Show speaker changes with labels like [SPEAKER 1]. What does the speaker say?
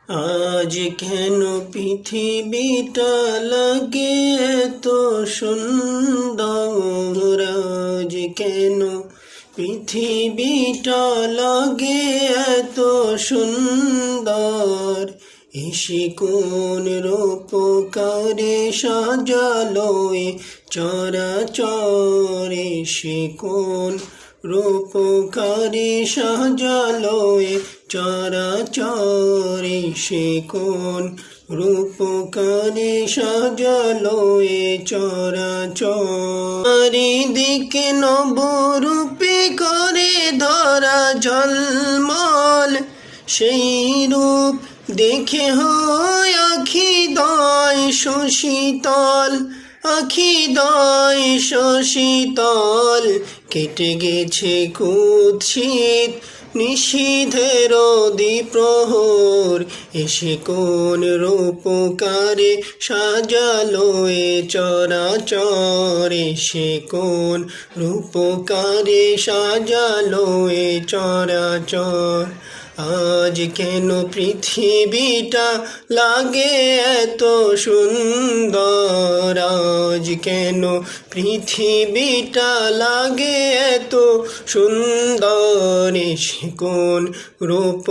[SPEAKER 1] আজ কেন পৃথিবীটা লাগে এত সুন্দর, আজ কেন পৃথিবীটা লাগে এত সুন্দর, এসে কোন রূপকারে সাজালো এ চরাচর, এসে কোন রূপকারে সাজালো এ চরাচর, এসে কোন রূপকারে সাজালো এ চরাচর। চারিদিকে নবরূপে করে ধরা ঝলমল, সেই রূপ দেখে হয় আখি দয় শশীতল, আখি দয় শশীতল। কেটে গেছে কুৎসিত নিশীথের দ্বিপ্রহর, এসে কোন রূপকারে সাজালো এ চরাচর, এসে কোন রূপকারে সাজালো এ চরাচর। আজ কেন পৃথিবীটা লাগে এত সুন্দর, আজ কেন পৃথিবীটা লাগে এত সুন্দর, এসে কোন রূপ